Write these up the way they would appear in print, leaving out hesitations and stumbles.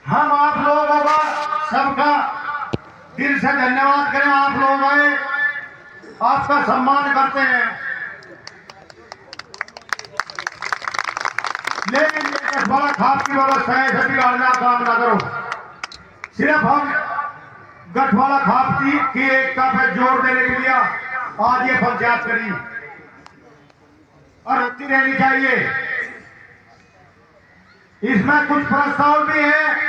हम आप लोगों का सबका दिल से धन्यवाद करें। आप लोग आए, आपका सम्मान करते हैं। लेकिन ये बड़ा खाप की व्यवस्था है, ऐसे बिगाड़ने का काम ना करो। सिर्फ हम गठवाला खाप की एकता पे जोर देने के लिए आज ये पंचायत करी और होती रहनी चाहिए। इसमें कुछ प्रस्ताव भी है,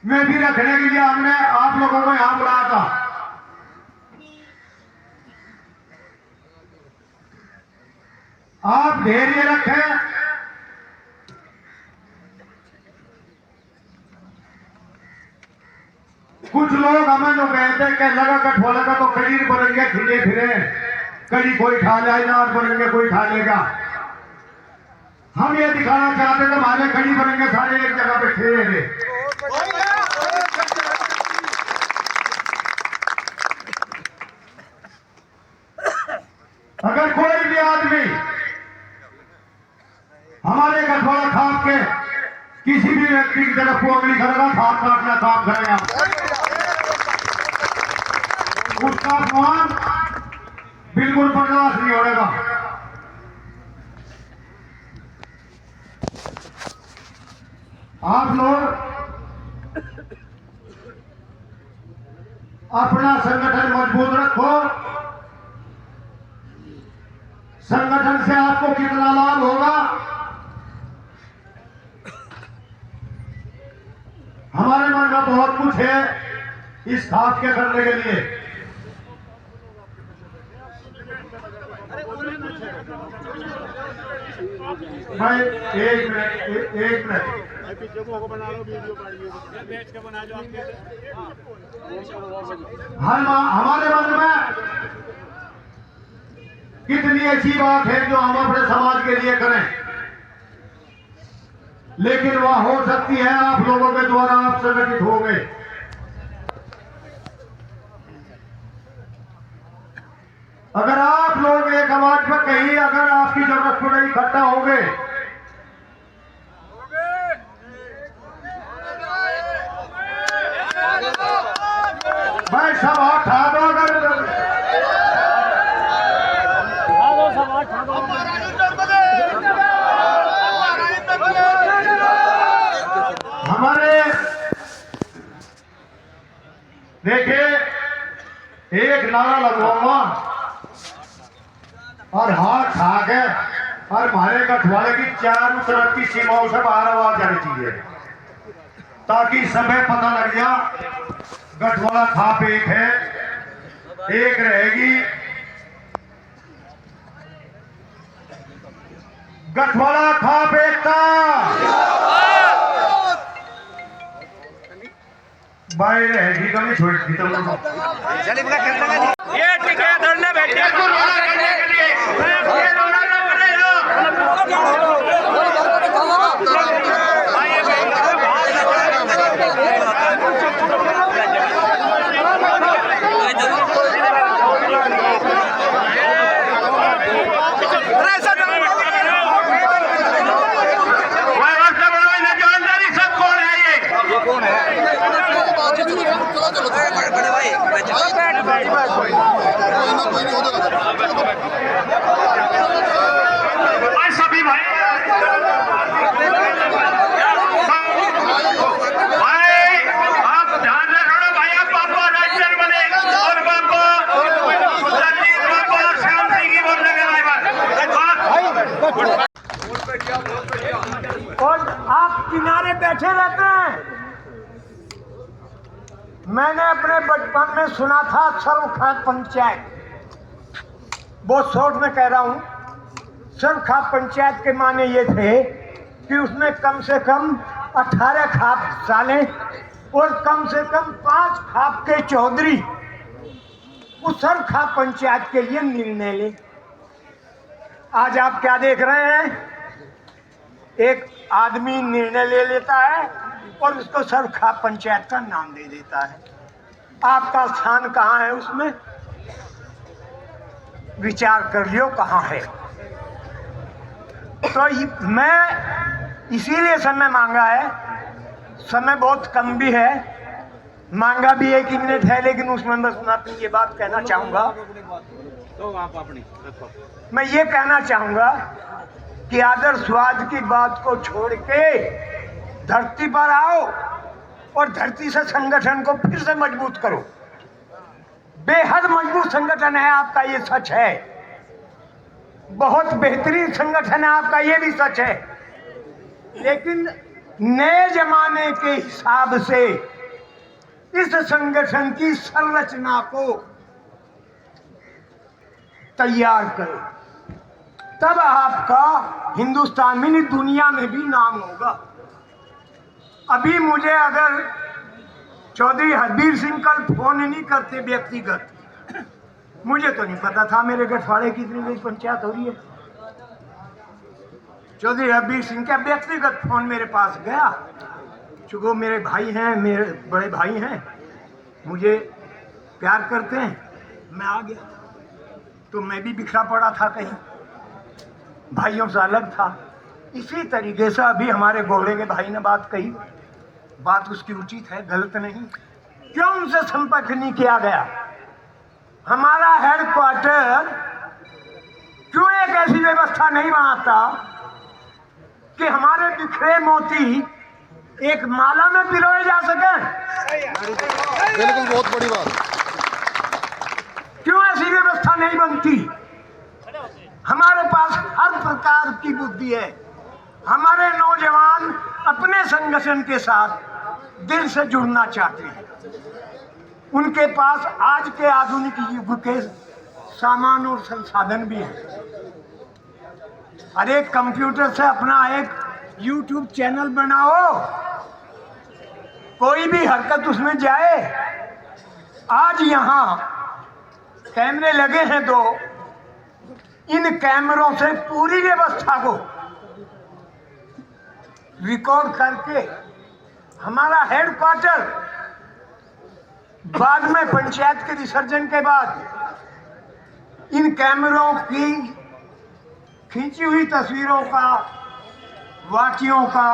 में भी रखने के लिए हमने आप लोगों को यहां बुलाया था। आप धैर्य रखें। कुछ लोग हमें जो कहते हैं कि लगा कठवाला का तो कड़ी बनेंगे, खिले फिरे कड़ी कोई ठा जाए ना बनेंगे, कोई ठा लेगा। हम ये दिखाना चाहते थे हमारे कड़ी बनेंगे सारे एक जगह पे ठहरे। अगर कोई भी आदमी हमारे गठवाला खाप के किसी भी व्यक्ति की तरफ पोगली करेगा, खाप काटना काम करेगा, उसका अपमान बिल्कुल बर्दाश्त नहीं होगा। आप लोग अपना संगठन मजबूत रखो। संगठन से आपको कितना लाभ होगा, हमारे मन का बहुत कुछ है इस खाप के करने के लिए। भाई एक मिनट हमारे मन में कितनी ऐसी बात है जो हम अपने समाज के लिए करें, लेकिन वह हो सकती है आप लोगों के द्वारा आप संगठित हो गए। अगर आप लोग एक आवाज पर कहीं अगर आपकी जरूरत पड़े इकट्ठा हो गए, भाई सब हाथ उठा दो। अगर हमारे देखिए एक नारा लगवाऊंगा और हाथ खा के और हमारे गठवाले की चारों तरफ की सीमाओं से बाहर आवाज जानी चाहिए, ताकि समय पता लग जा गठवाला खाप एक है, एक रहेगी। गठवाला खाप एकता भाई रहेगी, कभी छोड़ती तो ये ठेकेदार ने बैठे सभी भाई आप ध्यान रखो भाई, आप बाबा राजचंद्र बने और बाबा रणजीत बाबा और श्याम सिंह की बोल लगे और आप किनारे बैठे रहते हैं। मैंने अपने बचपन में सुना था सर्वखाप पंचायत, बहुत शॉर्ट में कह रहा हूँ। सर्वखाप पंचायत के माने ये थे कि उसमें कम से कम 18 खाप साले और कम से कम 5 खाप के चौधरी उस सर्वखाप पंचायत के लिए निर्णय ले। आज आप क्या देख रहे हैं, एक आदमी निर्णय ले लेता है और उसको सर्वखाप पंचायत का नाम दे देता है। आपका स्थान कहाँ है उसमें, विचार कर लियो कहाँ है। तो मैं इसीलिए समय मांगा है। समय बहुत कम भी है, मांगा भी 1 मिनट है, लेकिन उसमें बस मैं अपनी ये बात कहना चाहूँगा। मैं ये कहना चाहूँगा कि आदर्शवाद की बात को छोड़ के धरती पर आओ और धरती से संगठन को फिर से मजबूत करो। बेहद मजबूत संगठन है आपका, ये सच है। बहुत बेहतरीन संगठन है आपका, ये भी सच है। लेकिन नए जमाने के हिसाब से इस संगठन की संरचना को तैयार करो, तब आपका हिंदुस्तान में नहीं दुनिया में भी नाम होगा। अभी मुझे अगर चौधरी हरबीर सिंह कल फोन नहीं करते व्यक्तिगत, मुझे तो नहीं पता था मेरे गठवाड़े की इतनी बड़ी पंचायत हो रही है। चौधरी हरबीर सिंह का व्यक्तिगत फोन मेरे पास गया, चूँकि वो मेरे भाई हैं, मेरे बड़े भाई हैं, मुझे प्यार करते हैं। मैं आ गया तो मैं भी बिखरा पड़ा था, कहीं भाइयों से अलग था। इसी तरीके से अभी हमारे गोहड़े के भाई ने बात कही, बात उसकी उचित है, गलत नहीं। क्यों उनसे संपर्क नहीं किया गया? हमारा हेडक्वार्टर क्यों एक ऐसी व्यवस्था नहीं बनाता कि हमारे बिखरे मोती एक माला में पिरोए जा सके? बिल्कुल, बहुत बड़ी बात। क्यों ऐसी व्यवस्था नहीं बनती? हमारे पास हर प्रकार की बुद्धि है। हमारे नौजवान अपने संगठन के साथ दिल से जुड़ना चाहते हैं। उनके पास आज के आधुनिक युग के सामान और संसाधन भी हैं। हर एक कंप्यूटर से अपना एक YouTube चैनल बनाओ, कोई भी हरकत उसमें जाए। आज यहाँ कैमरे लगे हैं 2, इन कैमरों से पूरी व्यवस्था को रिकॉर्ड करके हमारा हेडक्वार्टर बाद में पंचायत के विसर्जन के बाद इन कैमरों की खींची हुई तस्वीरों का, वाक्यों का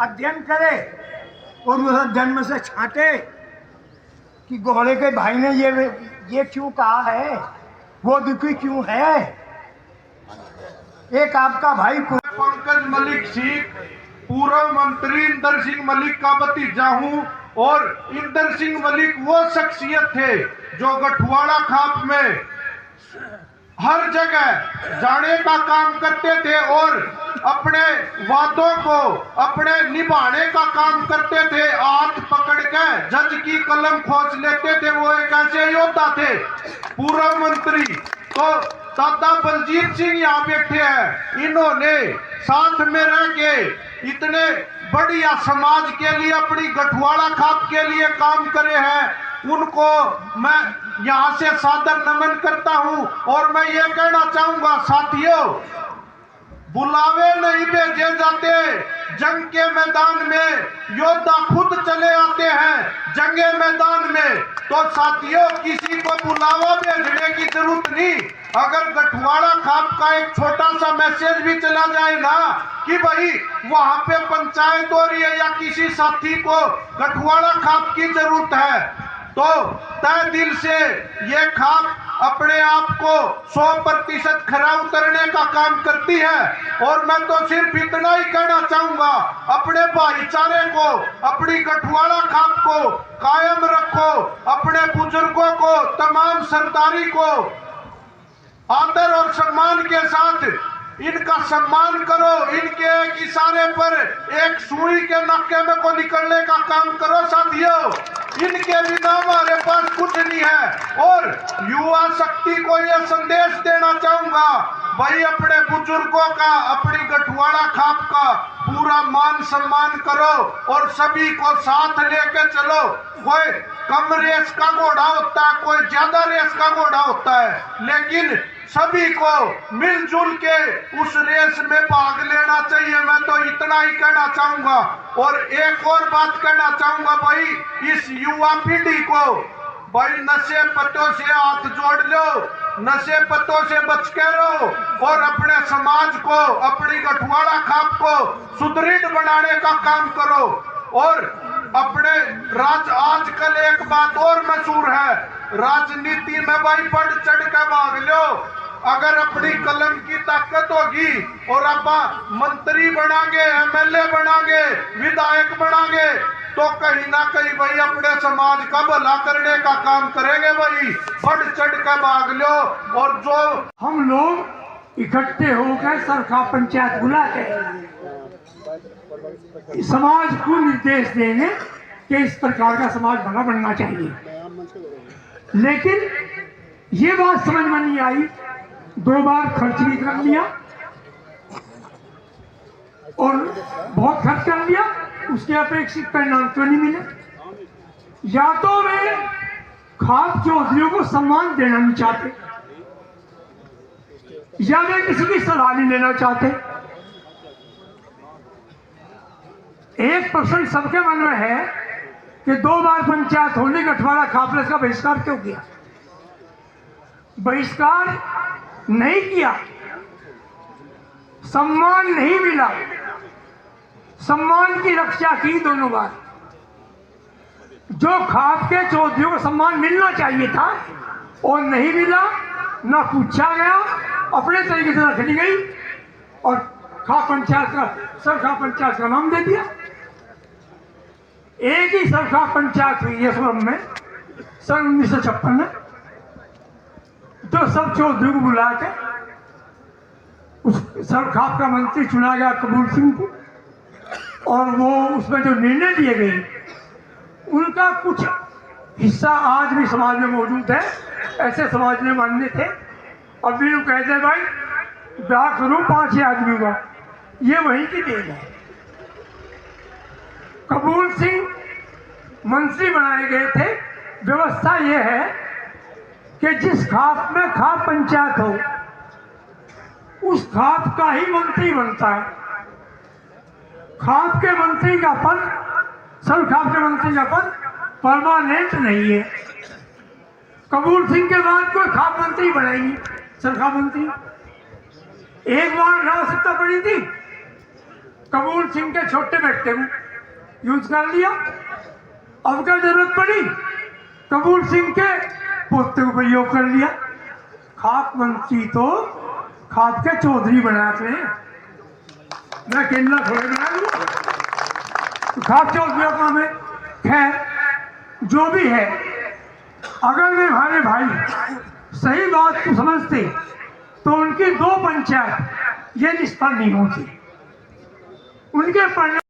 अध्ययन करे और उस अध्ययन में से छांटे कि गोहड़े के भाई ने ये क्यों कहा है, वो दुखी क्यों है। एक आपका भाई पंकज मलिक सिंह पूर्व मंत्री इंदर सिंह मलिक का भतीजा हूँ, और इंदर सिंह मलिक वो शख्सियत थे जो गठवाड़ा खाप में हर जगह जाने का काम करते थे और अपने वादों को अपने निभाने का काम करते थे। हाथ पकड़ के जज की कलम खोज लेते थे, वो एक ऐसे योद्धा थे। पूर्व मंत्री तो दादा बलजीत सिंह यहाँ बैठे हैं, इन्होंने साथ में रह के इतने बढ़िया समाज के लिए, अपनी गठवाड़ा खाप के लिए काम करे हैं। उनको मैं यहाँ से सादर नमन करता हूँ। और मैं ये कहना चाहूंगा साथियों, बुलावे नहीं भेजे जाते, जंग के मैदान में योद्धा खुद चले आते हैं जंगे मैदान में। तो साथियों, किसी को बुलावा भेजने की जरूरत नहीं। अगर गठवाड़ा खाप का एक छोटा सा मैसेज भी चला जाए ना कि भाई वहां पे पंचायत हो रही है या किसी साथी को गठवाड़ा खाप की जरूरत है, तो तय दिल से ये खाप अपने आप को 100% खरा उतरने का काम करती है। और मैं तो सिर्फ इतना ही कहना चाहूंगा, अपने भाईचारे को, अपनी गठवाड़ा खाप को कायम रखो, अपने बुजुर्गों को, तमाम सरदारी को आदर और सम्मान के साथ इनका सम्मान करो। इनके एक इशारे पर एक सुई के नक्के में को निकलने का काम करो साथियों। इनके बिना हमारे पास कुछ नहीं है। और युवा शक्ति को यह संदेश देना चाहूंगा, भाई अपने बुजुर्गों का, अपनी गठवाड़ा खाप का पूरा मान सम्मान करो और सभी को साथ लेके चलो। कोई कम रेस का घोड़ा होता है, कोई ज्यादा रेस का घोड़ा होता है, लेकिन सभी को मिलजुल के उस रेस में भाग लेना चाहिए। मैं तो इतना ही कहना चाहूंगा। और एक और बात कहना चाहूंगा, भाई इस युवा पीढ़ी को भाई नशे पत्तों से हाथ जोड़ लो। नशे पत्तों से बच के रहो और अपने समाज को, अपनी गठवाड़ा खाप को सुदृढ़ बनाने का काम करो। और अपने आजकल एक बात और मशहूर है, राजनीति में भाई बढ़ चढ़ के भाग लो। अगर अपनी कलम की ताकत होगी और आप मंत्री बनाएंगे, एमएलए बनाएंगे, विधायक बनाएंगे, तो कहीं ना कहीं भाई अपने समाज का भला करने का काम करेंगे। भाई बढ़ चढ़ के भाग लो। और जो हम लोग इकट्ठे होकर सरखा पंचायत बुला के समाज को निर्देश देंगे कि इस प्रकार का समाज भला बनना चाहिए। लेकिन ये बात समझ में नहीं आई, 2 बार खर्च भी कर लिया और बहुत खर्च कर लिया, उसके अपेक्षित परिणाम तो नहीं मिले। या तो वे खाप चौधरियों को सम्मान देना नहीं चाहते, या वे किसी की सलाह नहीं लेना चाहते। एक प्रश्न सबके मन में है कि 2 बार पंचायत होने गठवाड़ा खापलेस का बहिष्कार क्यों किया? बहिष्कार नहीं किया, सम्मान नहीं मिला, सम्मान की रक्षा की दोनों बार। जो खाप के चौधरियों को सम्मान मिलना चाहिए था और नहीं मिला, ना पूछा गया, अपने तरीके से रख ली गई और खाप पंचायत का, सरखा पंचायत का नाम दे दिया। एक ही सरखा पंचायत हुई है सुरम में सन 1956 में, तो सब चौधरी को बुला के उस सरखाप का मंत्री चुना गया कबूल सिंह को, और वो उसमें जो निर्णय दिए गए उनका कुछ हिस्सा आज भी समाज में मौजूद है। ऐसे समाज में मानने थे, अब भी लोग कहते हैं भाई ब्याह करूं 5 आदमी का, ये वहीं की देन है। कबूल सिंह मंत्री बनाए गए थे। व्यवस्था यह है कि जिस खाप में खाप पंचायत हो उस खाप का ही मंत्री बनता है। खाप के मंत्री का पद, सरखाप के मंत्री का पद परमानेंट नहीं है। कबूल सिंह के बाद कोई खाप मंत्री बनेगी, सरखाप मंत्री। एक बार आवश्यकता पड़ी थी, कबूल सिंह के छोटे बेटे को यूज कर लिया। अब क्या जरूरत पड़ी, कबूल सिंह के पोते को प्रयोग कर लिया। खाप मंत्री तो खाप के चौधरी बनाते हैं, मैं केंद्र थोड़े बना लूँ। तो खाप चौधरी का मैं खैर जो भी है, अगर वे हमारे भाई सही बात को समझते तो उनकी 2 पंचायत ये निष्फल नहीं होती। उनके परिणाम